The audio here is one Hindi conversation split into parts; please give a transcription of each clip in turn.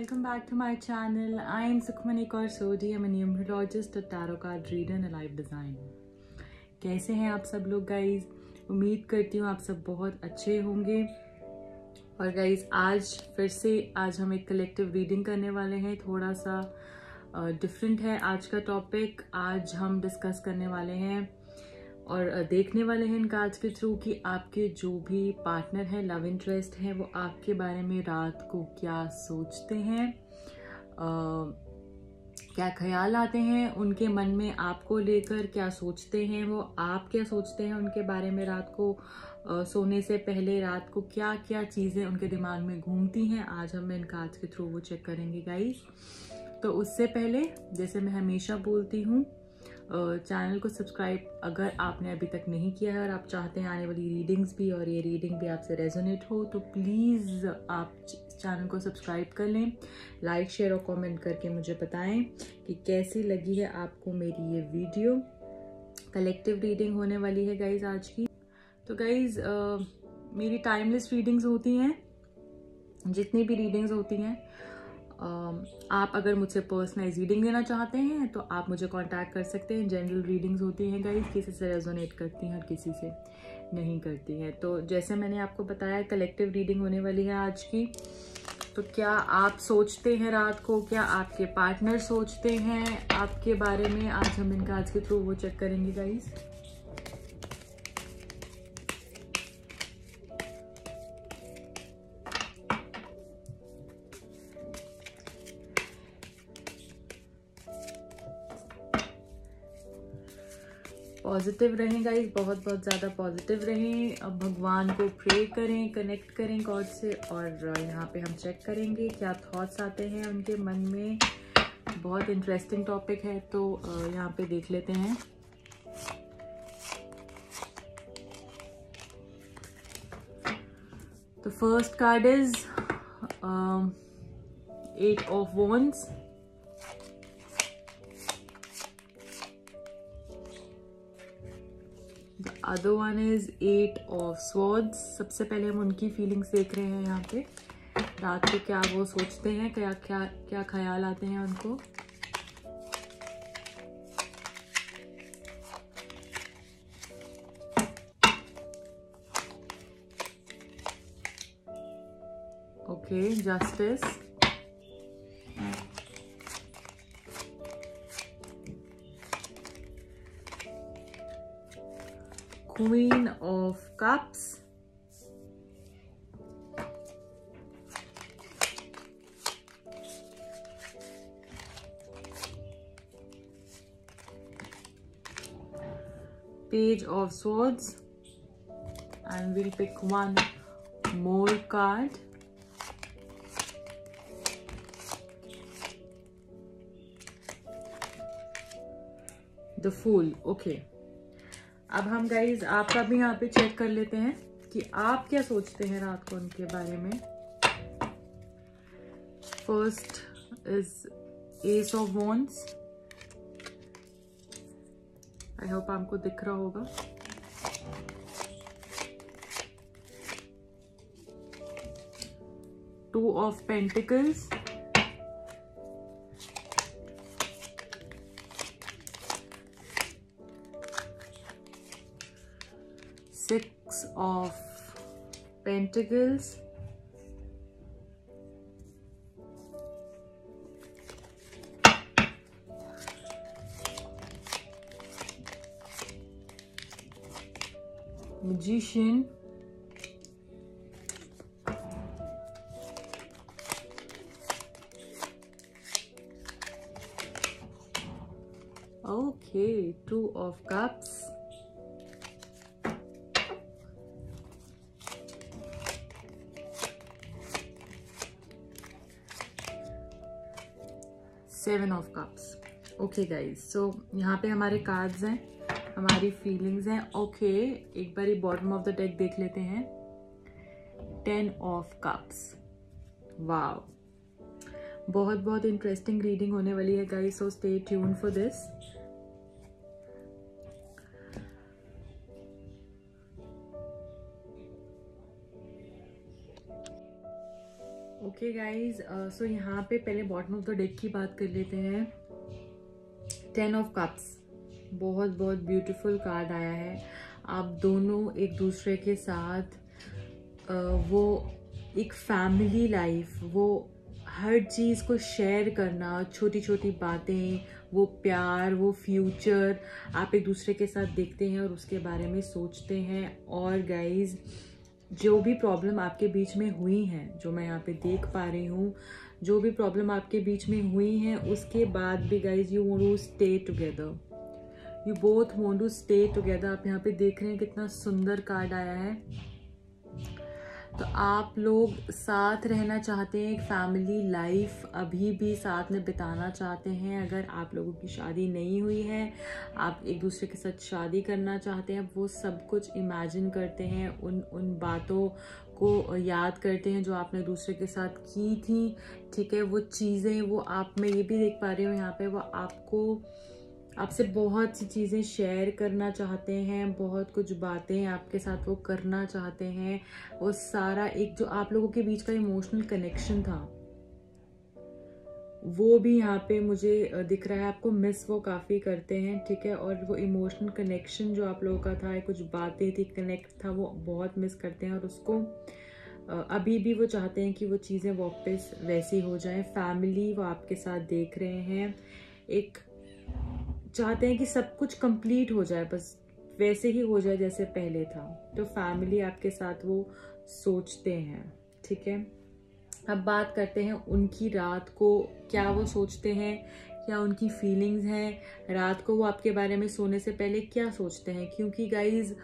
welcome back to my channel. I am Sukhmani Kaur Sodhi. I'm a numerologist, a tarot card reader and a life designer. कैसे हैं आप सब लोग गाइज? उम्मीद करती हूँ आप सब बहुत अच्छे होंगे। और गाइज आज हम एक कलेक्टिव रीडिंग करने वाले हैं। थोड़ा सा डिफरेंट है आज का टॉपिक। आज हम डिस्कस करने वाले हैं और देखने वाले हैं इन कार्ड्स के थ्रू कि आपके जो भी पार्टनर है, लव इंटरेस्ट है, वो आपके बारे में रात को क्या सोचते हैं, क्या ख्याल आते हैं उनके मन में आपको लेकर, क्या सोचते हैं वो, आप क्या सोचते हैं उनके बारे में रात को सोने से पहले, रात को क्या क्या चीज़ें उनके दिमाग में घूमती हैं। आज हम इन कार्ड्स के थ्रू वो चेक करेंगे गाइस। तो उससे पहले जैसे मैं हमेशा बोलती हूँ, चैनल को सब्सक्राइब अगर आपने अभी तक नहीं किया है और आप चाहते हैं आने वाली रीडिंग्स भी और ये रीडिंग भी आपसे रेजोनेट हो, तो प्लीज़ आप चैनल को सब्सक्राइब कर लें। लाइक, शेयर और कमेंट करके मुझे बताएं कि कैसी लगी है आपको मेरी ये वीडियो। कलेक्टिव रीडिंग होने वाली है गाइज आज की। तो गाइज मेरी टाइमलेस रीडिंग्स होती हैं, जितनी भी रीडिंग्स होती हैं। आप अगर मुझसे पर्सनलाइज रीडिंग लेना चाहते हैं तो आप मुझे कांटेक्ट कर सकते हैं। जनरल रीडिंग्स होती हैं गाइस, किसी से रेजोनेट करती हैं और किसी से नहीं करती हैं। तो जैसे मैंने आपको बताया कलेक्टिव रीडिंग होने वाली है आज की। तो क्या आप सोचते हैं रात को, क्या आपके पार्टनर सोचते हैं आपके बारे में, आज हम इन कार्ड्स के थ्रू वो चेक करेंगे गाइस। पॉजिटिव रहें गाइस, बहुत बहुत ज़्यादा पॉजिटिव रहें। अब भगवान को प्रे करें, कनेक्ट करें गॉड से, और यहाँ पे हम चेक करेंगे क्या थॉट्स आते हैं उनके मन में। बहुत इंटरेस्टिंग टॉपिक है, तो यहाँ पे देख लेते हैं। तो first card is 8 of wands. Other one is 8 of swords. सबसे पहले हम उनकी फीलिंग्स देख रहे हैं यहाँ पे, रात को क्या वो सोचते हैं, क्या क्या क्या ख्याल आते हैं उनको। Okay, justice. Queen of Cups, Page of Swords, and we'll pick one more card. The Fool. Okay. अब हम गाइज आपका भी यहाँ पे चेक कर लेते हैं कि आप क्या सोचते हैं रात को उनके बारे में। First is ace of wands. I hope आपको दिख रहा होगा। Two of pentacles, Six of Pentacles, Magician, okay, Two of Cups, seven of cups. Okay guys, so यहाँ पे हमारे कार्ड्स हैं, हमारी फीलिंग्स हैं। ओके, एक बार बॉटम ऑफ द डेक देख लेते हैं। 10 ऑफ कप्स। वाओ, बहुत बहुत इंटरेस्टिंग रीडिंग होने वाली है guys, so stay tune for this. Okay guys, so यहाँ पे पहले बॉटम ऑफ द डेक की बात कर लेते हैं। 10 ऑफ कप्स, बहुत बहुत ब्यूटीफुल कार्ड आया है। आप दोनों एक दूसरे के साथ वो एक फैमिली लाइफ, वो हर चीज़ को शेयर करना, छोटी छोटी बातें, वो प्यार, वो फ्यूचर आप एक दूसरे के साथ देखते हैं और उसके बारे में सोचते हैं। और गाइज, जो भी प्रॉब्लम आपके बीच में हुई हैं, जो मैं यहाँ पे देख पा रही हूँ, जो भी प्रॉब्लम आपके बीच में हुई हैं, उसके बाद भी guys you want to stay together, you both want to stay together. आप यहाँ पे देख रहे हैं कितना सुंदर कार्ड आया है। तो आप लोग साथ रहना चाहते हैं, एक फैमिली लाइफ अभी भी साथ में बिताना चाहते हैं। अगर आप लोगों की शादी नहीं हुई है, आप एक दूसरे के साथ शादी करना चाहते हैं, वो सब कुछ इमेजिन करते हैं, उन बातों को याद करते हैं जो आपने दूसरे के साथ की थी। ठीक है, वो चीज़ें, वो आप, मैं ये भी देख पा रही हूँ यहाँ पे, वो आपसे बहुत सी चीज़ें शेयर करना चाहते हैं, बहुत कुछ बातें आपके साथ वो करना चाहते हैं। वो सारा एक जो आप लोगों के बीच का इमोशनल कनेक्शन था, वो भी यहाँ पे मुझे दिख रहा है। आपको मिस वो काफ़ी करते हैं, ठीक है। और वो इमोशनल कनेक्शन जो आप लोगों का था, कुछ बातें थी, कनेक्ट था, वो बहुत मिस करते हैं। और उसको अभी भी वो चाहते हैं कि वो चीज़ें वापस वैसी हो जाएं। फैमिली वो आपके साथ देख रहे हैं, एक चाहते हैं कि सब कुछ कंप्लीट हो जाए, बस वैसे ही हो जाए जैसे पहले था। तो फैमिली आपके साथ वो सोचते हैं, ठीक है। अब बात करते हैं उनकी रात को क्या वो सोचते हैं, क्या उनकी फीलिंग्स हैं रात को, वो आपके बारे में सोने से पहले क्या सोचते हैं। क्योंकि गाइज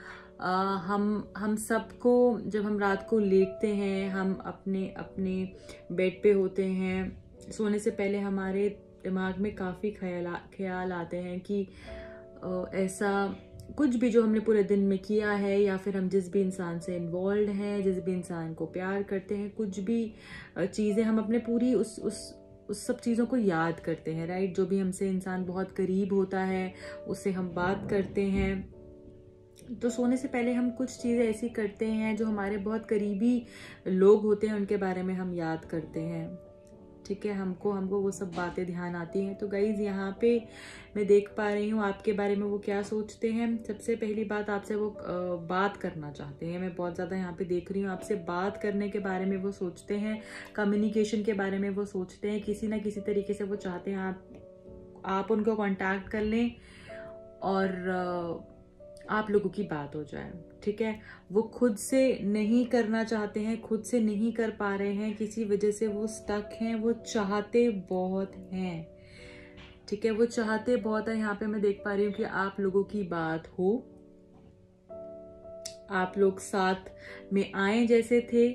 हम सबको जब हम रात को लेटते हैं, हम अपने अपने बेड पे होते हैं, सोने से पहले हमारे दिमाग में काफ़ी ख्याल आते हैं कि ऐसा कुछ भी जो हमने पूरे दिन में किया है, या फिर हम जिस भी इंसान से इन्वॉल्व हैं, जिस भी इंसान को प्यार करते हैं, कुछ भी चीज़ें हम अपने पूरी उस सब चीज़ों को याद करते हैं, राइट। जो भी हमसे इंसान बहुत करीब होता है, उससे हम बात करते हैं। तो सोने से पहले हम कुछ चीज़ें ऐसी करते हैं जो हमारे बहुत करीबी लोग होते हैं, उनके बारे में हम याद करते हैं, ठीक है। हमको वो सब बातें ध्यान आती हैं। तो गाइज, यहाँ पे मैं देख पा रही हूँ आपके बारे में वो क्या सोचते हैं। सबसे पहली बात, आपसे वो बात करना चाहते हैं। मैं बहुत ज़्यादा यहाँ पे देख रही हूँ, आपसे बात करने के बारे में वो सोचते हैं, कम्युनिकेशन के बारे में वो सोचते हैं। किसी ना किसी तरीके से वो चाहते हैं आप उनको कांटेक्ट कर लें और आप लोगों की बात हो जाए, ठीक है। वो खुद से नहीं करना चाहते हैं, खुद से नहीं कर पा रहे हैं, किसी वजह से वो स्टक हैं। वो चाहते बहुत हैं, ठीक है, वो चाहते बहुत है। यहाँ पे मैं देख पा रही हूँ कि आप लोगों की बात हो, आप लोग साथ में आए जैसे थे,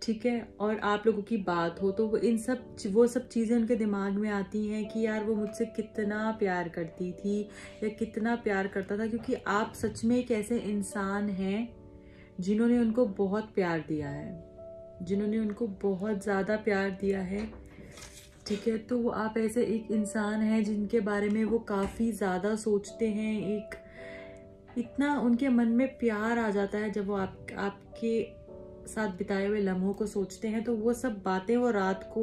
ठीक है, और आप लोगों की बात हो। तो वो सब चीज़ें उनके दिमाग में आती हैं कि यार वो मुझसे कितना प्यार करती थी या कितना प्यार करता था। क्योंकि आप सच में एक ऐसे इंसान हैं जिन्होंने उनको बहुत प्यार दिया है, जिन्होंने उनको बहुत ज़्यादा प्यार दिया है, ठीक है। तो वो आप ऐसे एक इंसान हैं जिनके बारे में वो काफ़ी ज़्यादा सोचते हैं। एक इतना उनके मन में प्यार आ जाता है जब वो आपके साथ बिताए हुए लम्हों को सोचते हैं। तो वो सब बातें वो रात को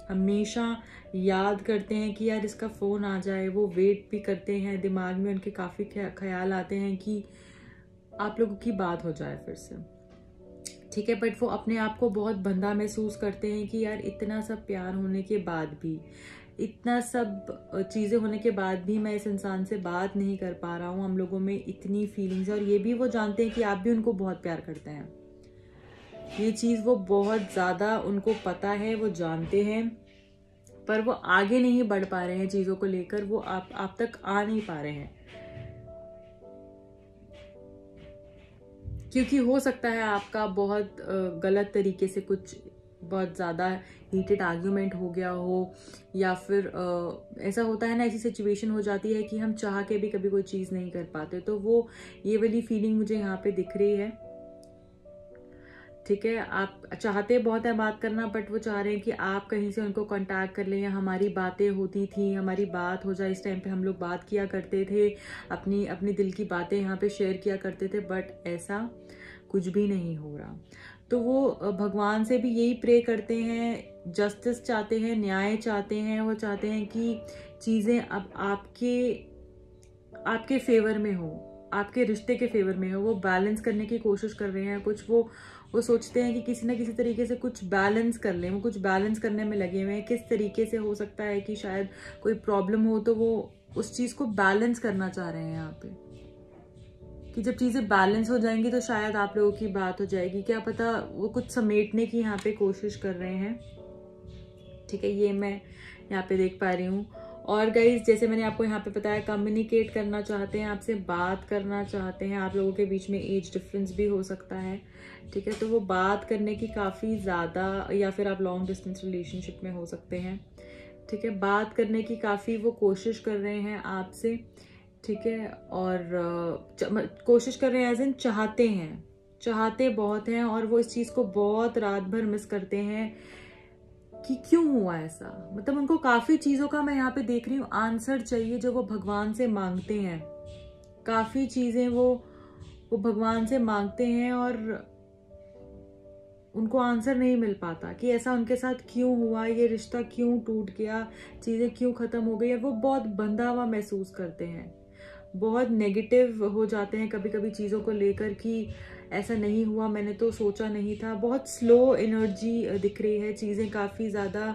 हमेशा याद करते हैं कि यार इसका फ़ोन आ जाए। वो वेट भी करते हैं, दिमाग में उनके काफ़ी ख्याल आते हैं कि आप लोगों की बात हो जाए फिर से, ठीक है। बट वो अपने आप को बहुत बंधा महसूस करते हैं कि यार इतना सब प्यार होने के बाद भी, इतना सब चीज़ें होने के बाद भी मैं इस इंसान से बात नहीं कर पा रहा हूँ। हम लोगों में इतनी फीलिंग्स है, और ये भी वो जानते हैं कि आप भी उनको बहुत प्यार करते हैं। ये चीज़ वो बहुत ज़्यादा उनको पता है, वो जानते हैं, पर वो आगे नहीं बढ़ पा रहे हैं चीज़ों को लेकर। वो आप तक आ नहीं पा रहे हैं, क्योंकि हो सकता है आपका बहुत गलत तरीके से कुछ बहुत ज़्यादा हीटेड आर्ग्यूमेंट हो गया हो, या फिर ऐसा होता है ना, ऐसी सिचुएशन हो जाती है कि हम चाह के भी कभी कोई चीज़ नहीं कर पाते। तो वो ये वाली फीलिंग मुझे यहाँ पे दिख रही है, ठीक है। आप चाहते बहुत है बात करना, बट वो चाह रहे हैं कि आप कहीं से उनको कांटेक्ट कर लें, या हमारी बातें होती थी, हमारी बात हो जाए। इस टाइम पे हम लोग बात किया करते थे, अपनी दिल की बातें यहाँ पे शेयर किया करते थे, बट ऐसा कुछ भी नहीं हो रहा। तो वो भगवान से भी यही प्रे करते हैं, जस्टिस चाहते हैं, न्याय चाहते हैं। वो चाहते हैं कि चीज़ें अब आपके फेवर में हो, आपके रिश्ते के फेवर में हो। वो बैलेंस करने की कोशिश कर रहे हैं कुछ। वो सोचते हैं कि किसी ना किसी तरीके से कुछ बैलेंस कर लें। वो कुछ बैलेंस करने में लगे हुए हैं। किस तरीके से हो सकता है कि शायद कोई प्रॉब्लम हो, तो वो उस चीज़ को बैलेंस करना चाह रहे हैं यहाँ पे, कि जब चीज़ें बैलेंस हो जाएंगी तो शायद आप लोगों की बात हो जाएगी। क्या पता, वो कुछ समेटने की यहाँ पे कोशिश कर रहे हैं। ठीक है, ये मैं यहाँ पे देख पा रही हूँ। और गाइज, जैसे मैंने आपको यहाँ पे बताया, कम्युनिकेट करना चाहते हैं, आपसे बात करना चाहते हैं। आप लोगों के बीच में एज डिफरेंस भी हो सकता है। ठीक है, तो वो बात करने की काफ़ी ज़्यादा, या फिर आप लॉन्ग डिस्टेंस रिलेशनशिप में हो सकते हैं। ठीक है, बात करने की काफ़ी वो कोशिश कर रहे हैं आपसे। ठीक है, और कोशिश कर रहे हैं एज इन चाहते बहुत हैं, और वो इस चीज़ को बहुत रात भर मिस करते हैं कि क्यों हुआ ऐसा। मतलब उनको काफ़ी चीज़ों का, मैं यहाँ पे देख रही हूँ, आंसर चाहिए जो वो भगवान से मांगते हैं। काफ़ी चीज़ें वो भगवान से मांगते हैं, और उनको आंसर नहीं मिल पाता कि ऐसा उनके साथ क्यों हुआ, ये रिश्ता क्यों टूट गया, चीज़ें क्यों ख़त्म हो गई। और वो बहुत बंधा हुआ महसूस करते हैं, बहुत नेगेटिव हो जाते हैं कभी कभी चीज़ों को लेकर कि ऐसा नहीं हुआ, मैंने तो सोचा नहीं था। बहुत स्लो एनर्जी दिख रही है, चीज़ें काफ़ी ज़्यादा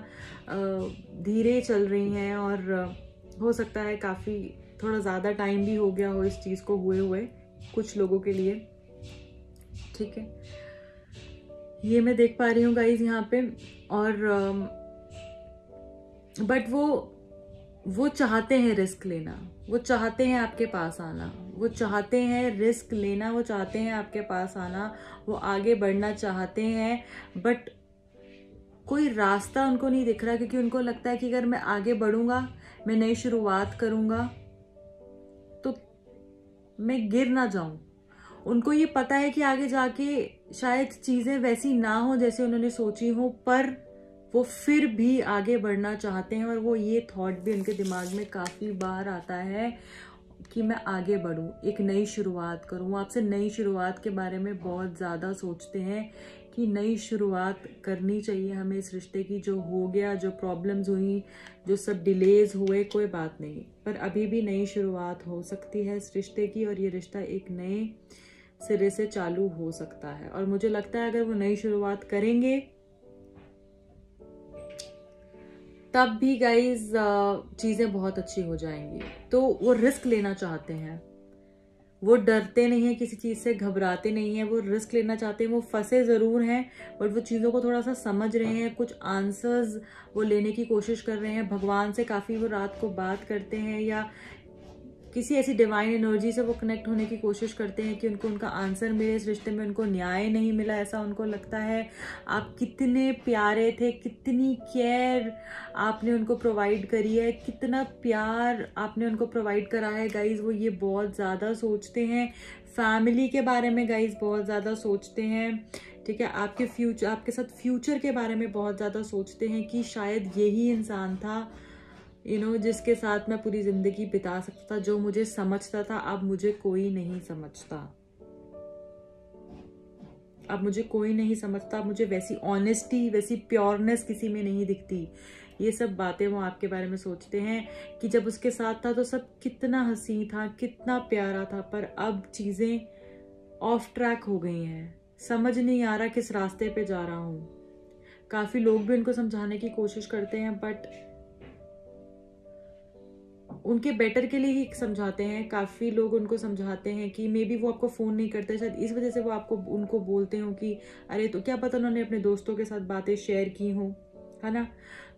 धीरे चल रही हैं, और हो सकता है काफ़ी थोड़ा ज़्यादा टाइम भी हो गया हो इस चीज़ को हुए कुछ लोगों के लिए। ठीक है, ये मैं देख पा रही हूँ गाइज यहाँ पे। और बट वो चाहते हैं रिस्क लेना, वो चाहते हैं आपके पास आना, वो चाहते हैं रिस्क लेना, वो चाहते हैं आपके पास आना, वो आगे बढ़ना चाहते हैं। बट कोई रास्ता उनको नहीं दिख रहा, क्योंकि उनको लगता है कि अगर मैं आगे बढ़ूंगा, मैं नई शुरुआत करूंगा, तो मैं गिर ना जाऊं। उनको ये पता है कि आगे जाके शायद चीज़ें वैसी ना हो जैसे उन्होंने सोची हो, पर वो फिर भी आगे बढ़ना चाहते हैं। और वो ये थॉट भी उनके दिमाग में काफ़ी बार आता है कि मैं आगे बढ़ूं, एक नई शुरुआत करूं। आपसे नई शुरुआत के बारे में बहुत ज़्यादा सोचते हैं कि नई शुरुआत करनी चाहिए हमें इस रिश्ते की। जो हो गया, जो प्रॉब्लम्स हुई, जो सब डिलेज हुए, कोई बात नहीं, पर अभी भी नई शुरुआत हो सकती है इस रिश्ते की, और ये रिश्ता एक नए सिरे से चालू हो सकता है। और मुझे लगता है अगर वो नई शुरुआत करेंगे तब भी गाइज चीज़ें बहुत अच्छी हो जाएंगी। तो वो रिस्क लेना चाहते हैं, वो डरते नहीं है किसी चीज़ से, घबराते नहीं है, वो रिस्क लेना चाहते हैं। वो फंसे ज़रूर हैं, बट वो चीज़ों को थोड़ा सा समझ रहे हैं, कुछ आंसर्स वो लेने की कोशिश कर रहे हैं। भगवान से काफ़ी वो रात को बात करते हैं, या किसी ऐसी डिवाइन एनर्जी से वो कनेक्ट होने की कोशिश करते हैं कि उनको उनका आंसर मिले। इस रिश्ते में उनको न्याय नहीं मिला, ऐसा उनको लगता है। आप कितने प्यारे थे, कितनी केयर आपने उनको प्रोवाइड करी है, कितना प्यार आपने उनको प्रोवाइड करा है गाइज। वो ये बहुत ज़्यादा सोचते हैं, फैमिली के बारे में गाइज बहुत ज़्यादा सोचते हैं। ठीक है, आपके साथ फ्यूचर के बारे में बहुत ज़्यादा सोचते हैं कि शायद यही इंसान था जिसके साथ मैं पूरी जिंदगी बिता सकता था, जो मुझे समझता था। अब मुझे कोई नहीं समझता, अब मुझे कोई नहीं समझता, अब मुझे वैसी ऑनेस्टी, वैसी प्योरनेस किसी में नहीं दिखती। ये सब बातें वो आपके बारे में सोचते हैं कि जब उसके साथ था तो सब कितना हंसी था, कितना प्यारा था, पर अब चीजें ऑफ ट्रैक हो गई हैं। समझ नहीं आ रहा किस रास्ते पे जा रहा हूँ। काफी लोग भी उनको समझाने की कोशिश करते हैं, बट उनके बेटर के लिए ही समझाते हैं। काफ़ी लोग उनको समझाते हैं कि मे बी वो आपको फ़ोन नहीं करते, शायद इस वजह से वो उनको बोलते हो कि अरे तो क्या पता उन्होंने अपने दोस्तों के साथ बातें शेयर की हों, है ना।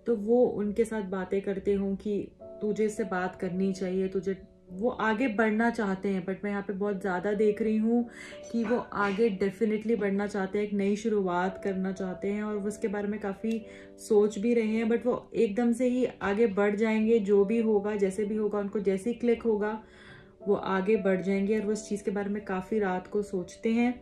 तो वो उनके साथ बातें करते हों कि तुझे इससे बात करनी चाहिए, तुझे। वो आगे बढ़ना चाहते हैं, बट मैं यहाँ पे बहुत ज़्यादा देख रही हूँ कि वो आगे डेफिनेटली बढ़ना चाहते हैं, एक नई शुरुआत करना चाहते हैं, और वो उसके बारे में काफ़ी सोच भी रहे हैं। बट वो एकदम से ही आगे बढ़ जाएंगे, जो भी होगा, जैसे भी होगा, उनको जैसे ही क्लिक होगा वो आगे बढ़ जाएंगे। और वो इस चीज़ के बारे में काफ़ी रात को सोचते हैं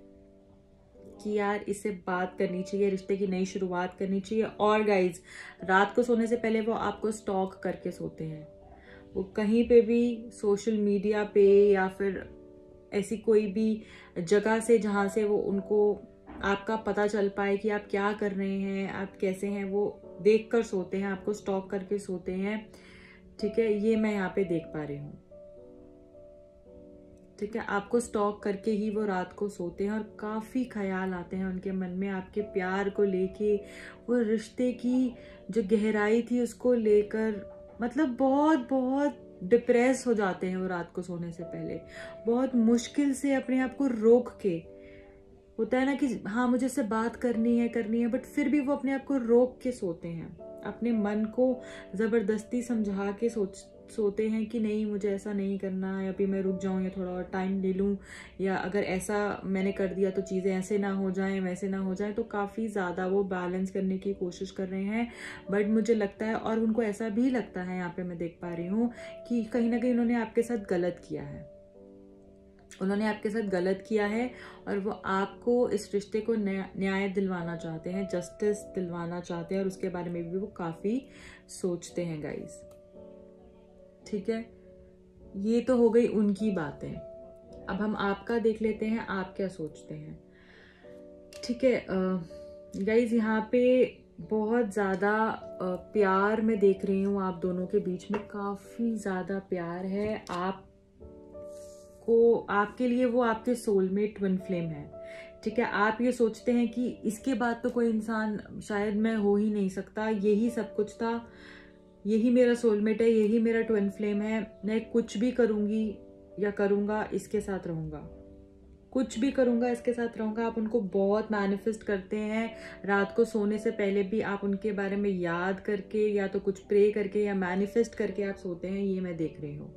कि यार इससे बात करनी चाहिए, रिश्ते की नई शुरुआत करनी चाहिए। और गाइज, रात को सोने से पहले वो आपको स्टॉक करके सोते हैं। वो कहीं पे भी सोशल मीडिया पे या फिर ऐसी कोई भी जगह से जहाँ से वो उनको आपका पता चल पाए कि आप क्या कर रहे हैं, आप कैसे हैं, वो देख कर सोते हैं, आपको स्टॉक करके सोते हैं। ठीक है, ये मैं यहाँ पे देख पा रही हूँ। ठीक है, आपको स्टॉक करके ही वो रात को सोते हैं और काफ़ी ख्याल आते हैं उनके मन में आपके प्यार को लेके, वो रिश्ते की जो गहराई थी उसको लेकर। मतलब बहुत बहुत डिप्रेस हो जाते हैं वो रात को सोने से पहले, बहुत मुश्किल से अपने आप को रोक के। होता है ना कि हाँ मुझे इससे बात करनी है, बट फिर भी वो अपने आप को रोक के सोते हैं, अपने मन को जबरदस्ती समझा के सोते हैं कि नहीं मुझे ऐसा नहीं करना है, अभी मैं रुक जाऊं या थोड़ा और टाइम ले लूं, या अगर ऐसा मैंने कर दिया तो चीज़ें ऐसे ना हो जाएं, वैसे ना हो जाएं। तो काफ़ी ज़्यादा वो बैलेंस करने की कोशिश कर रहे हैं। बट मुझे लगता है, और उनको ऐसा भी लगता है, यहाँ पे मैं देख पा रही हूँ कि कहीं ना कहीं उन्होंने आपके साथ गलत किया है, उन्होंने आपके साथ गलत किया है, और वो आपको इस रिश्ते को न्याय दिलवाना चाहते हैं, जस्टिस दिलवाना चाहते हैं, और उसके बारे में भी वो काफ़ी सोचते हैं गाइस। ठीक है, ये तो हो गई उनकी बातें। अब हम आपका देख लेते हैं, आप क्या सोचते हैं। ठीक है गाइस, यहाँ पे बहुत ज़्यादा प्यार मैं देख रही हूँ आप दोनों के बीच में, काफ़ी ज़्यादा प्यार है आपके लिए। वो आपके सोलमेट ट्विन फ्लेम है। ठीक है, आप ये सोचते हैं कि इसके बाद तो कोई इंसान शायद मैं हो ही नहीं सकता, यही सब कुछ था, यही मेरा सोलमेट है, यही मेरा ट्विन फ्लेम है, मैं कुछ भी करूंगी या करूंगा इसके साथ रहूंगा, कुछ भी करूंगा इसके साथ रहूंगा। आप उनको बहुत मैनिफेस्ट करते हैं, रात को सोने से पहले भी आप उनके बारे में याद करके या तो कुछ प्रे करके या मैनिफेस्ट करके आप सोते हैं, ये मैं देख रही हूँ।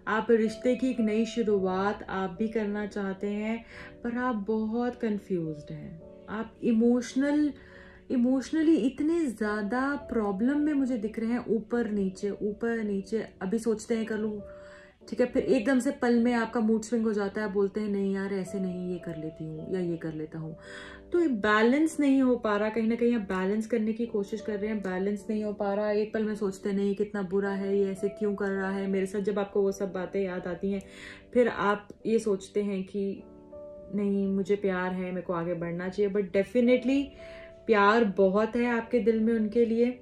आप रिश्ते की एक नई शुरुआत आप भी करना चाहते हैं, पर आप बहुत कंफ्यूज्ड हैं। आप इमोशनली इतने ज़्यादा प्रॉब्लम में मुझे दिख रहे हैं, ऊपर नीचे। अभी सोचते हैं कर लूँ, ठीक है, फिर एकदम से पल में आपका मूड स्विंग हो जाता है, बोलते हैं नहीं यार ऐसे नहीं, ये कर लेती हूँ या ये कर लेता हूँ। तो ये बैलेंस नहीं हो पा रहा, कहीं ना कहीं आप बैलेंस करने की कोशिश कर रहे हैं, बैलेंस नहीं हो पा रहा। एक पल में सोचते नहीं कितना बुरा है ये, ऐसे क्यों कर रहा है मेरे साथ। जब आपको वो सब बातें याद आती हैं, फिर आप ये सोचते हैं कि नहीं मुझे प्यार है, मेरे को आगे बढ़ना चाहिए। बट डेफिनेटली प्यार बहुत है आपके दिल में उनके लिए।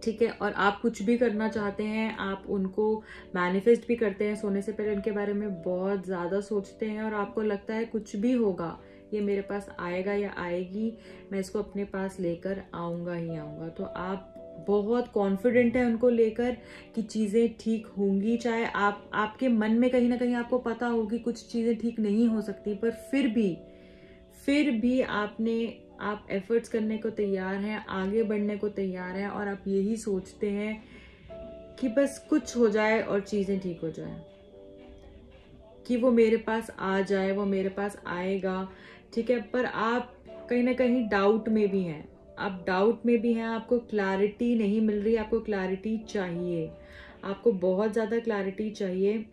ठीक है, और आप कुछ भी करना चाहते हैं, आप उनको मैनिफेस्ट भी करते हैं, सोने से पहले उनके बारे में बहुत ज़्यादा सोचते हैं, और आपको लगता है कुछ भी होगा ये मेरे पास आएगा या आएगी, मैं इसको अपने पास लेकर आऊँगा ही आऊँगा। तो आप बहुत कॉन्फिडेंट है उनको लेकर कि चीज़ें ठीक होंगी, चाहे आपके मन में कहीं ना कहीं आपको पता होगी कुछ चीज़ें ठीक नहीं हो सकती, पर फिर भी आप एफर्ट्स करने को तैयार हैं, आगे बढ़ने को तैयार हैं, और आप यही सोचते हैं कि बस कुछ हो जाए और चीज़ें ठीक हो जाए, कि वो मेरे पास आ जाए, वो मेरे पास आएगा। ठीक है, पर आप कहीं ना कहीं डाउट में भी हैं, आपको क्लैरिटी नहीं मिल रही, आपको क्लैरिटी चाहिए, आपको बहुत ज़्यादा क्लैरिटी चाहिए।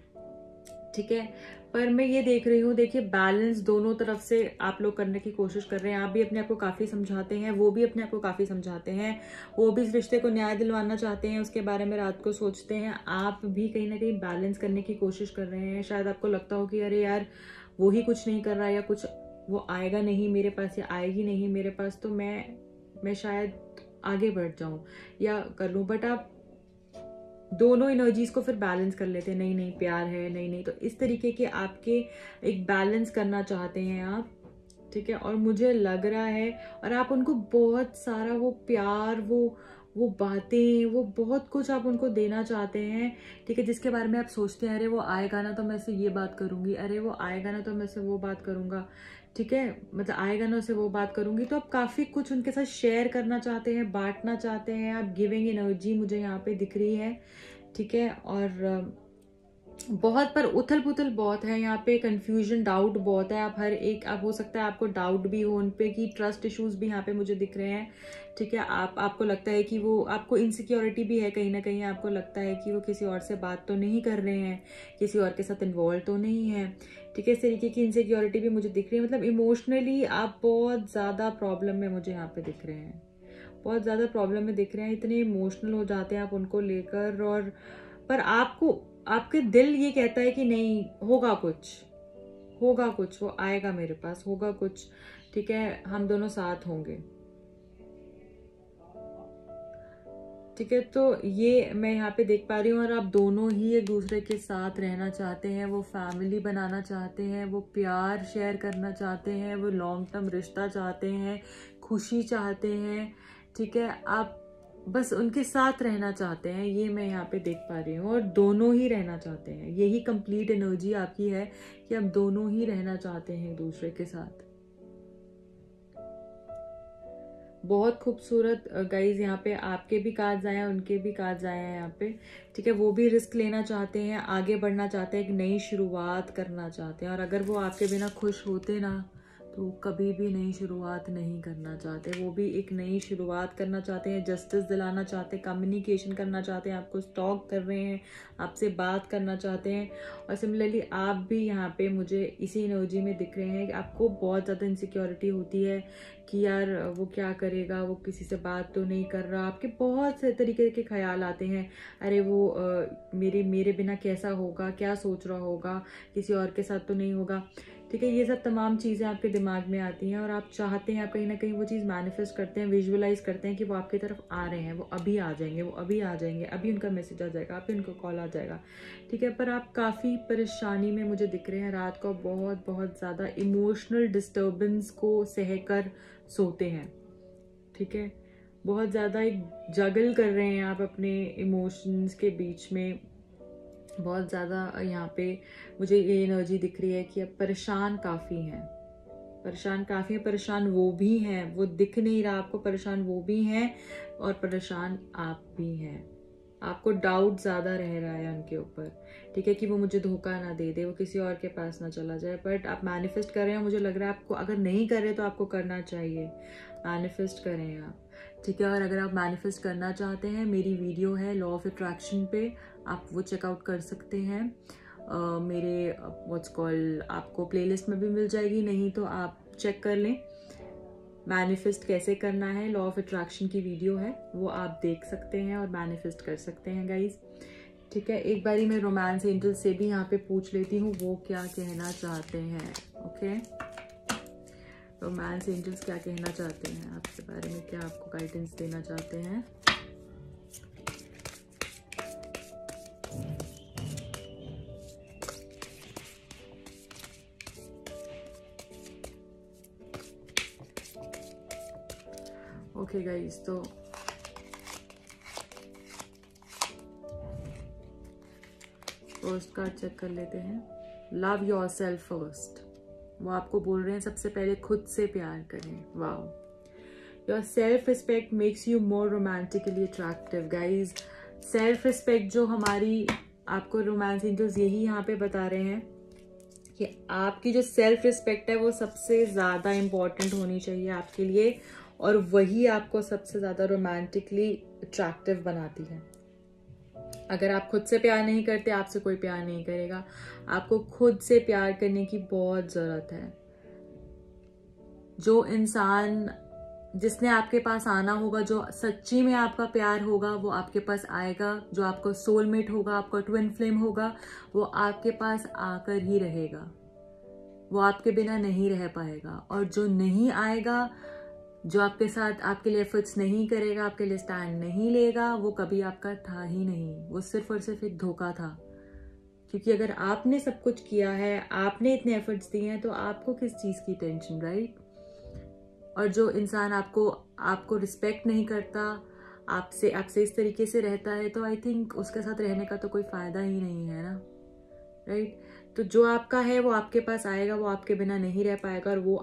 ठीक है, पर मैं ये देख रही हूँ, देखिए बैलेंस दोनों तरफ से आप लोग करने की कोशिश कर रहे हैं। आप भी अपने आप को काफ़ी समझाते हैं, वो भी अपने आप को काफ़ी समझाते हैं, वो भी इस रिश्ते को न्याय दिलवाना चाहते हैं, उसके बारे में रात को सोचते हैं। आप भी कहीं ना कहीं बैलेंस करने की कोशिश कर रहे हैं। शायद आपको लगता हो कि अरे यार वो ही कुछ नहीं कर रहा, या कुछ वो आएगा नहीं मेरे पास या आएगी नहीं मेरे पास, तो मैं शायद आगे बढ़ जाऊं या कर लूं। बट आप दोनों एनर्जीज को फिर बैलेंस कर लेते हैं, नहीं प्यार है, नहीं। तो इस तरीके के आपके एक बैलेंस करना चाहते हैं आप। ठीक है, और मुझे लग रहा है, और आप उनको बहुत सारा वो प्यार, वो बातें, वो बहुत कुछ आप उनको देना चाहते हैं। ठीक है, जिसके बारे में आप सोचते हैं अरे वो आएगा ना तो मैं इससे ये बात करूंगी, अरे वो आएगा ना तो मैं इससे वो बात करूंगा। ठीक है, मतलब आएगा ना उससे वो बात करूंगी। तो आप काफ़ी कुछ उनके साथ शेयर करना चाहते हैं, बांटना चाहते हैं। आप गिविंग एनर्जी मुझे यहाँ पे दिख रही है। ठीक है, और बहुत पर उथल पुथल बहुत है यहाँ पे, कंफ्यूजन, डाउट बहुत है। आप हो सकता है आपको डाउट भी हो उन पे, कि ट्रस्ट इश्यूज भी यहाँ पे मुझे दिख रहे हैं। ठीक है, आपको लगता है कि वो, आपको इनसिक्योरिटी भी है कहीं ना कहीं, आपको लगता है कि वो किसी और से बात तो नहीं कर रहे हैं, किसी और के साथ इन्वॉल्व तो नहीं है। ठीक है, इस तरीके की इनसिक्योरिटी भी मुझे दिख रही है। मतलब इमोशनली आप बहुत ज़्यादा प्रॉब्लम में मुझे यहाँ पे दिख रहे हैं, बहुत ज़्यादा प्रॉब्लम में दिख रहे हैं। इतने इमोशनल हो जाते हैं आप उनको लेकर, और पर आपके दिल ये कहता है कि नहीं होगा कुछ, होगा कुछ, वो आएगा मेरे पास, होगा कुछ, ठीक है, हम दोनों साथ होंगे, ठीक है। तो ये मैं यहाँ पे देख पा रही हूँ, और आप दोनों ही एक दूसरे के साथ रहना चाहते हैं, वो फैमिली बनाना चाहते हैं, वो प्यार शेयर करना चाहते हैं, वो लॉन्ग टर्म रिश्ता चाहते हैं, खुशी चाहते हैं, ठीक है। आप बस उनके साथ रहना चाहते हैं, ये मैं यहाँ पे देख पा रही हूँ, और दोनों ही रहना चाहते हैं। यही कंप्लीट एनर्जी आपकी है कि आप दोनों ही रहना चाहते हैं एक दूसरे के साथ। बहुत खूबसूरत गाइज, यहाँ पे आपके भी कार्ड्स आए हैं, उनके भी कार्ड्स आए हैं यहाँ पे, ठीक है। वो भी रिस्क लेना चाहते हैं, आगे बढ़ना चाहते हैं, एक नई शुरुआत करना चाहते हैं, और अगर वो आपके बिना खुश होते ना तो कभी भी नई शुरुआत नहीं करना चाहते। वो भी एक नई शुरुआत करना चाहते हैं, जस्टिस दिलाना चाहते हैं, कम्युनिकेशन करना चाहते हैं, आपको स्टॉक कर रहे हैं, आपसे बात करना चाहते हैं। और सिमिलरली आप भी यहाँ पे मुझे इसी एनर्जी में दिख रहे हैं कि आपको बहुत ज़्यादा इनसिक्योरिटी होती है कि यार वो क्या करेगा, वो किसी से बात तो नहीं कर रहा, आपके बहुत से तरीके के ख्याल आते हैं, अरे वो मेरे बिना कैसा होगा, क्या सोच रहा होगा, किसी और के साथ तो नहीं होगा, ठीक है। ये सब तमाम चीज़ें आपके दिमाग में आती हैं, और आप चाहते हैं, आप कहीं ना कहीं वो चीज़ मैनिफेस्ट करते हैं, विजुअलाइज करते हैं कि वो आपकी तरफ आ रहे हैं, वो अभी आ जाएंगे, वो अभी आ जाएंगे, अभी उनका मैसेज आ जाएगा, अभी उनको कॉल आ जाएगा, ठीक है। पर आप काफ़ी परेशानी में मुझे दिख रहे हैं, रात को बहुत बहुत ज़्यादा इमोशनल डिस्टर्बेंस को सहकर सोते हैं, ठीक है। बहुत ज़्यादा एक जगल कर रहे हैं आप अपने इमोशंस के बीच में, बहुत ज़्यादा यहाँ पे मुझे ये एनर्जी दिख रही है कि अब परेशान काफ़ी हैं, परेशान काफ़ी हैं, परेशान वो भी हैं, वो दिख नहीं रहा आपको, परेशान वो भी हैं और परेशान आप भी हैं। आपको डाउट ज़्यादा रह रहा है उनके ऊपर, ठीक है, कि वो मुझे धोखा ना दे दे, वो किसी और के पास ना चला जाए। बट आप मैनिफेस्ट कर रहे हैं, मुझे लग रहा है आपको, अगर नहीं कर रहे तो आपको करना चाहिए, मैनिफेस्ट करें आप, ठीक है। और अगर आप मैनिफेस्ट करना चाहते हैं, मेरी वीडियो है लॉ ऑफ अट्रैक्शन पे, आप वो चेकआउट कर सकते हैं। मेरे व्हाट्स कॉल आपको प्लेलिस्ट में भी मिल जाएगी, नहीं तो आप चेक कर लें, मैनिफेस्ट कैसे करना है, लॉ ऑफ अट्रैक्शन की वीडियो है, वो आप देख सकते हैं और मैनिफेस्ट कर सकते हैं गाइज, ठीक है। एक बारी मैं रोमांस एंजल से भी यहाँ पे पूछ लेती हूँ वो क्या कहना चाहते हैं, ओके। रोमांस एंजल्स क्या कहना चाहते हैं आपके बारे में, क्या आपको गाइडेंस देना चाहते हैं। ओके गाइस, तो फर्स्ट कार्ड चेक कर लेते हैं। लव योरसेल्फ फर्स्ट, वो आपको बोल रहे हैं सबसे पहले खुद से प्यार करें। Wow, your self respect makes you more romantically attractive. Guys, self respect जो हमारी, आपको रोमांस एंजल्स यही यहाँ पे बता रहे हैं कि आपकी जो सेल्फ रिस्पेक्ट है वो सबसे ज़्यादा इम्पॉर्टेंट होनी चाहिए आपके लिए, और वही आपको सबसे ज़्यादा रोमांटिकली अट्रैक्टिव बनाती है। अगर आप खुद से प्यार नहीं करते, आपसे कोई प्यार नहीं करेगा। आपको खुद से प्यार करने की बहुत ज़रूरत है। जो इंसान जिसने आपके पास आना होगा, जो सच्ची में आपका प्यार होगा, वो आपके पास आएगा। जो आपका सोलमेट होगा, आपका ट्विन फ्लेम होगा, वो आपके पास आकर ही रहेगा, वो आपके बिना नहीं रह पाएगा। और जो नहीं आएगा, जो आपके साथ आपके लिए एफर्ट्स नहीं करेगा, आपके लिए स्टैंड नहीं लेगा, वो कभी आपका था ही नहीं, वो सिर्फ और सिर्फ एक धोखा था। क्योंकि अगर आपने सब कुछ किया है, आपने इतने एफर्ट्स दिए हैं, तो आपको किस चीज़ की टेंशन, राइट। और जो इंसान आपको रिस्पेक्ट नहीं करता, आपसे इस तरीके से रहता है, तो आई थिंक उसके साथ रहने का तो कोई फायदा ही नहीं है ना, राइट। तो जो आपका है वो आपके पास आएगा, वो आपके बिना नहीं रह पाएगा, और वो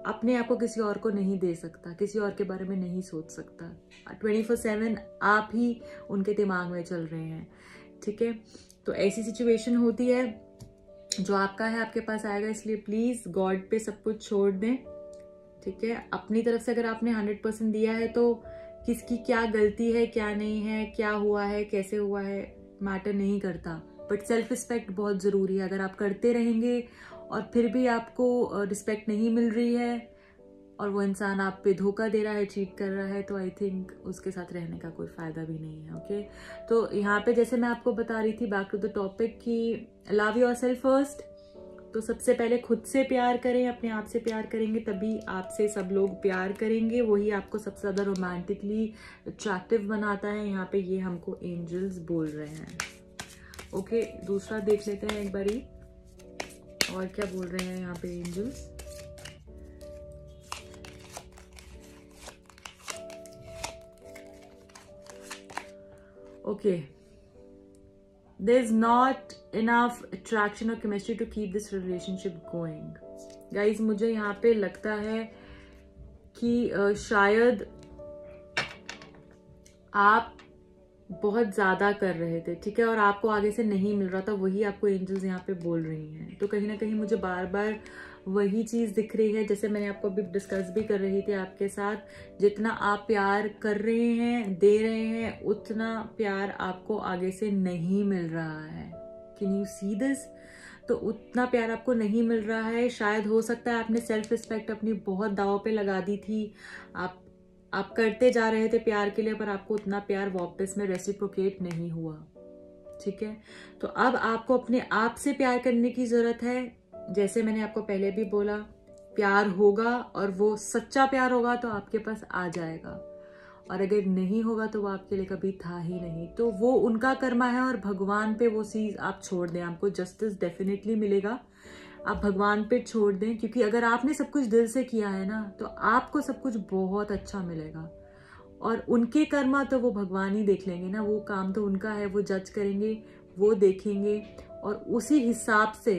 अपने आप को किसी और को नहीं दे सकता, किसी और के बारे में नहीं सोच सकता। 24/7 आप ही उनके दिमाग में चल रहे हैं, ठीक है। तो ऐसी सिचुएशन होती है, जो आपका है आपके पास आएगा। इसलिए प्लीज गॉड पे सब कुछ छोड़ दें, ठीक है। अपनी तरफ से अगर आपने 100% दिया है, तो किसकी क्या गलती है, क्या नहीं है, क्या हुआ है, कैसे हुआ है, मैटर नहीं करता। बट सेल्फ रिस्पेक्ट बहुत जरूरी है। अगर आप करते रहेंगे और फिर भी आपको रिस्पेक्ट नहीं मिल रही है, और वो इंसान आप पे धोखा दे रहा है, चीट कर रहा है, तो आई थिंक उसके साथ रहने का कोई फायदा भी नहीं है, ओके। तो यहाँ पे जैसे मैं आपको बता रही थी, बैक टू द टॉपिक, कि लव योरसेल्फ फर्स्ट, तो सबसे पहले खुद से प्यार करें, अपने आप से प्यार करेंगे तभी आपसे सब लोग प्यार करेंगे, वही आपको सबसे ज़्यादा रोमांटिकली अट्रैक्टिव बनाता है। यहाँ पे ये हमको एंजल्स बोल रहे हैं। ओके, दूसरा देख लेते हैं एक बारी और क्या बोल रहे हैं यहाँ पे angels. Okay, there is not enough attraction or chemistry to keep this relationship going. Guys, मुझे यहाँ पे लगता है कि शायद आप बहुत ज़्यादा कर रहे थे, ठीक है, और आपको आगे से नहीं मिल रहा था, वही आपको एंजल्स यहाँ पे बोल रही हैं। तो कहीं ना कहीं मुझे बार बार वही चीज़ दिख रही है, जैसे मैंने आपको अभी डिस्कस भी कर रही थी आपके साथ, जितना आप प्यार कर रहे हैं, दे रहे हैं, उतना प्यार आपको आगे से नहीं मिल रहा है। Can you see this? तो उतना प्यार आपको नहीं मिल रहा है। शायद हो सकता है आपने सेल्फ रिस्पेक्ट अपनी बहुत दांव पे लगा दी थी, आप करते जा रहे थे प्यार के लिए, पर आपको उतना प्यार वापस में रेसिप्रोकेट नहीं हुआ, ठीक है। तो अब आपको अपने आप से प्यार करने की जरूरत है। जैसे मैंने आपको पहले भी बोला, प्यार होगा और वो सच्चा प्यार होगा तो आपके पास आ जाएगा, और अगर नहीं होगा तो वो आपके लिए कभी था ही नहीं। तो वो उनका कर्मा है और भगवान पे वो चीज आप छोड़ दें, आपको जस्टिस डेफिनेटली मिलेगा। आप भगवान पे छोड़ दें, क्योंकि अगर आपने सब कुछ दिल से किया है ना, तो आपको सब कुछ बहुत अच्छा मिलेगा। और उनके कर्मा तो वो भगवान ही देख लेंगे ना, वो काम तो उनका है, वो जज करेंगे, वो देखेंगे और उसी हिसाब से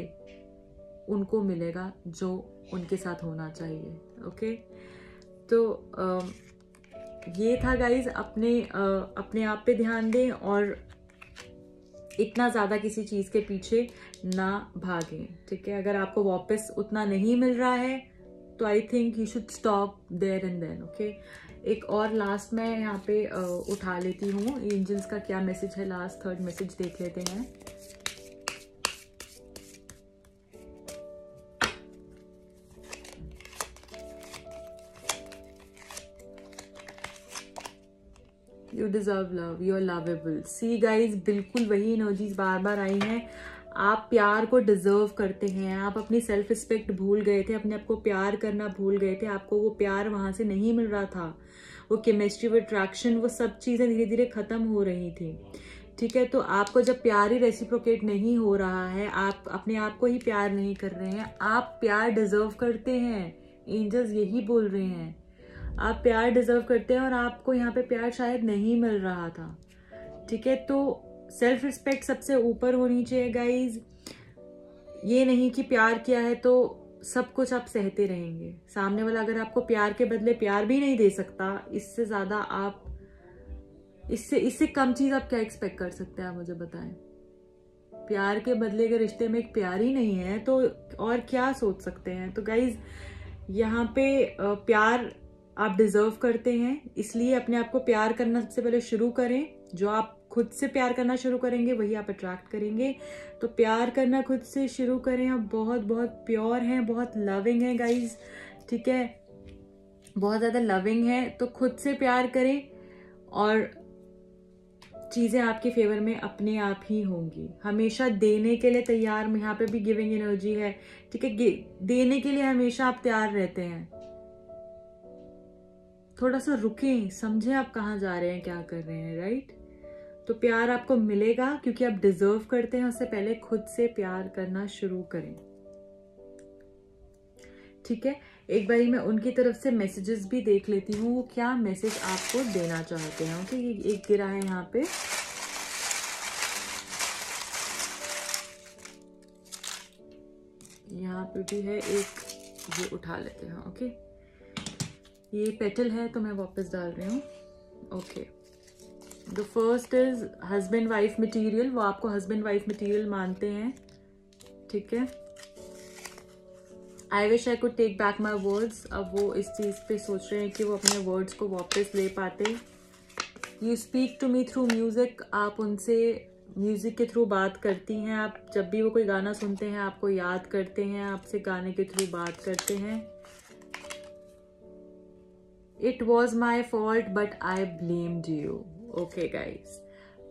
उनको मिलेगा जो उनके साथ होना चाहिए। ओके, तो ये था गाइज, अपने आप पे ध्यान दें और इतना ज़्यादा किसी चीज़ के पीछे ना भागें, ठीक है। अगर आपको वापस उतना नहीं मिल रहा है तो I think you should stop there and then. Okay, एक और लास्ट मैं यहाँ पे उठा लेती हूँ, एंजल्स का क्या मैसेज है, लास्ट थर्ड मैसेज देख लेते हैं। You deserve love, you are lovable. See guys, बिल्कुल वही एनर्जीज बार बार आई हैं। आप प्यार को डिजर्व करते हैं। आप अपनी सेल्फ रिस्पेक्ट भूल गए थे, अपने आप को प्यार करना भूल गए थे, आपको वो प्यार वहां से नहीं मिल रहा था, वो केमिस्ट्री, वो अट्रैक्शन, वो सब चीजें धीरे धीरे खत्म हो रही थी, ठीक है। तो आपको जब प्यार ही रेसिप्रोकेट नहीं हो रहा है, आप अपने आप को ही प्यार नहीं कर रहे हैं, आप प्यार डिजर्व करते हैं। एंजल्स यही बोल रहे हैं, आप प्यार डिजर्व करते हैं और आपको यहाँ पे प्यार शायद नहीं मिल रहा था, ठीक है। तो सेल्फ रिस्पेक्ट सबसे ऊपर होनी चाहिए गाइज। ये नहीं कि प्यार किया है तो सब कुछ आप सहते रहेंगे। सामने वाला अगर आपको प्यार के बदले प्यार भी नहीं दे सकता, इससे ज्यादा आप इससे कम चीज आप क्या एक्सपेक्ट कर सकते हैं, आप मुझे बताएं। प्यार के बदले के रिश्ते में एक प्यार ही नहीं है तो और क्या सोच सकते हैं। तो गाइज, यहाँ पे प्यार आप डिजर्व करते हैं, इसलिए अपने आप को प्यार करना सबसे पहले शुरू करें। जो आप खुद से प्यार करना शुरू करेंगे वही आप अट्रैक्ट करेंगे। तो प्यार करना खुद से शुरू करें। आप बहुत बहुत प्योर हैं, बहुत लविंग हैं गाइज, ठीक है, बहुत ज़्यादा लविंग है। तो खुद से प्यार करें और चीज़ें आपके फेवर में अपने आप ही होंगी। हमेशा देने के लिए तैयार, यहाँ पे भी गिविंग एनर्जी है, ठीक है। देने के लिए हमेशा आप तैयार रहते हैं। थोड़ा सा रुकें, समझें आप कहाँ जा रहे हैं, क्या कर रहे हैं, राइट। तो प्यार आपको मिलेगा क्योंकि आप डिजर्व करते हैं। उससे पहले खुद से प्यार करना शुरू करें, ठीक है। एक बारी मैं उनकी तरफ से मैसेजेस भी देख लेती हूँ, वो क्या मैसेज आपको देना चाहते हैं। ओके, ये एक गिरा है यहाँ पे, यहाँ पे भी है एक, ये उठा लेते हैं। ओके, ये पेटल है तो मैं वापस डाल रही हूँ। Okay, the first is husband wife material. वो आपको हस्बैंड वाइफ मटेरियल मानते हैं, ठीक है। I wish I could take back my words. अब वो इस चीज़ पे सोच रहे हैं कि वो अपने वर्ड्स को वापस ले पाते। You speak to me through music. आप उनसे म्यूजिक के थ्रू बात करती हैं। आप जब भी वो कोई गाना सुनते हैं आपको याद करते हैं, आपसे गाने के थ्रू बात करते हैं। It was my fault but I blamed you. Okay guys,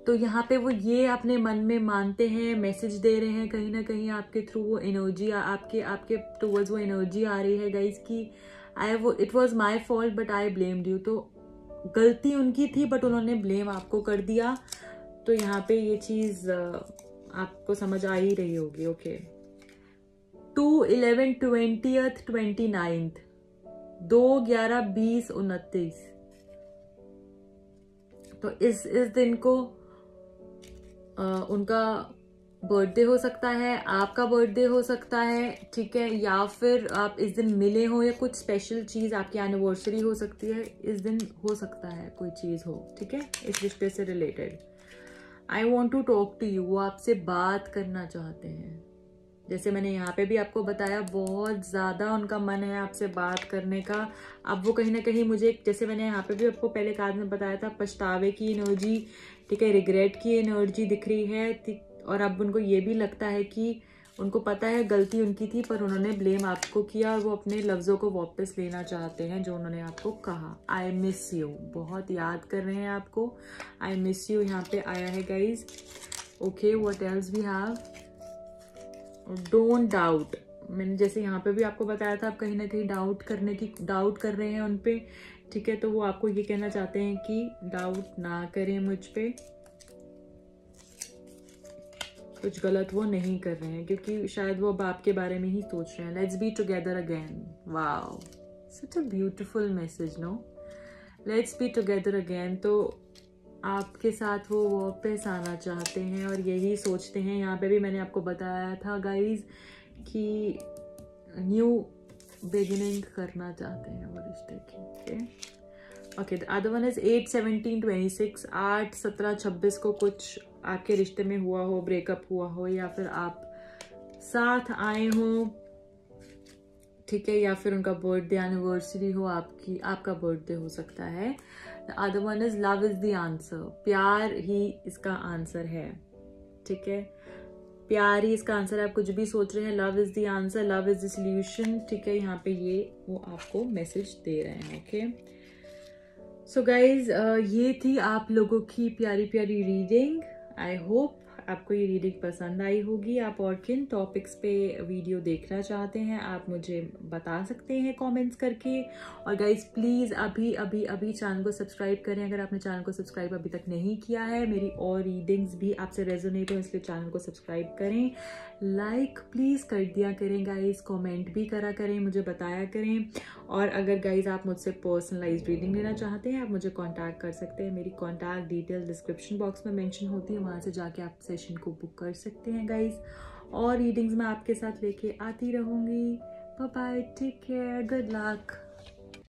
तो यहाँ पे वो ये अपने मन में मानते हैं, मैसेज दे रहे हैं कहीं ना कहीं आपके थ्रू, वो एनर्जी आपके आपके टूवर्ड्स वो एनर्जी आ रही है गाइज की it was my fault but I blamed you. तो गलती उनकी थी बट उन्होंने ब्लेम आपको कर दिया। तो यहाँ पे ये चीज आपको समझ आ ही रही होगी। Okay 2/11 20th 29th 2/11/20 29। तो इस दिन को उनका बर्थडे हो सकता है, आपका बर्थडे हो सकता है, ठीक है, या फिर आप इस दिन मिले हो या कुछ स्पेशल चीज आपकी एनिवर्सरी हो सकती है, इस दिन हो सकता है कोई चीज हो, ठीक है, इस रिश्ते से related. I want to talk to you, वो आपसे बात करना चाहते हैं। जैसे मैंने यहाँ पे भी आपको बताया, बहुत ज़्यादा उनका मन है आपसे बात करने का। अब वो कहीं ना कहीं मुझे, जैसे मैंने यहाँ पे भी आपको पहले कार्ड में बताया था, पछतावे की एनर्जी, ठीक है, रिग्रेट की एनर्जी दिख रही है। और अब उनको ये भी लगता है कि उनको पता है गलती उनकी थी, पर उन्होंने ब्लेम आपको किया और वो अपने लफ्ज़ों को वापस लेना चाहते हैं जो उन्होंने आपको कहा। आई मिस यू, बहुत याद कर रहे हैं आपको। आई मिस यू यहाँ पे आया है guys. Okay what else we have, don't doubt. मैंने जैसे यहाँ पे भी आपको बताया था, आप कहीं ना कहीं डाउट कर रहे हैं उन पे, ठीक है। तो वो आपको ये कहना चाहते हैं कि डाउट ना करें मुझ पे, कुछ गलत वो नहीं कर रहे हैं, क्योंकि शायद वो अब आपके बारे में ही सोच रहे हैं। Let's be together again, wow such a beautiful message, no, let's be together again. तो आपके साथ वो वापस आना चाहते हैं और यही सोचते हैं। यहाँ पे भी मैंने आपको बताया था गाइज कि न्यू बिगिनिंग करना चाहते हैं वो रिश्ते की। Okay the other one is 8/17/26 8/17/26 को कुछ आपके रिश्ते में हुआ हो, ब्रेकअप हुआ हो, या फिर आप साथ आए हो, ठीक है, या फिर उनका बर्थडे एनिवर्सरी हो, आपका बर्थडे हो सकता है। The other one is love is the answer, प्यार ही इसका आंसर है, ठीक है, प्यार ही इसका आंसर है। आप कुछ भी सोच रहे हैं, love is the answer, love is the solution, ठीक है। यहाँ पे ये वो आपको मैसेज दे रहे हैं। ओके सो गाइज ये थी आप लोगों की प्यारी प्यारी रीडिंग। आई होप आपको ये रीडिंग पसंद आई होगी। आप और किन टॉपिक्स पे वीडियो देखना चाहते हैं आप मुझे बता सकते हैं कमेंट्स करके। और गाइज प्लीज़ अभी अभी अभी चैनल को सब्सक्राइब करें अगर आपने चैनल को सब्सक्राइब अभी तक नहीं किया है। मेरी और रीडिंग्स भी आपसे रेजोनेट हो, इसलिए चैनल को सब्सक्राइब करें, लाइक प्लीज़ कर दिया करें गाइज, कमेंट भी करा करें, मुझे बताया करें। और अगर गाइज आप मुझसे पर्सनलाइज्ड रीडिंग लेना चाहते हैं, आप मुझे कांटेक्ट कर सकते हैं। मेरी कांटेक्ट डिटेल डिस्क्रिप्शन बॉक्स में मेंशन होती है, वहां से जाके आप सेशन को बुक कर सकते हैं गाइज। और रीडिंग्स मैं आपके साथ लेके आती रहूंगी। Bye bye, take care, good luck.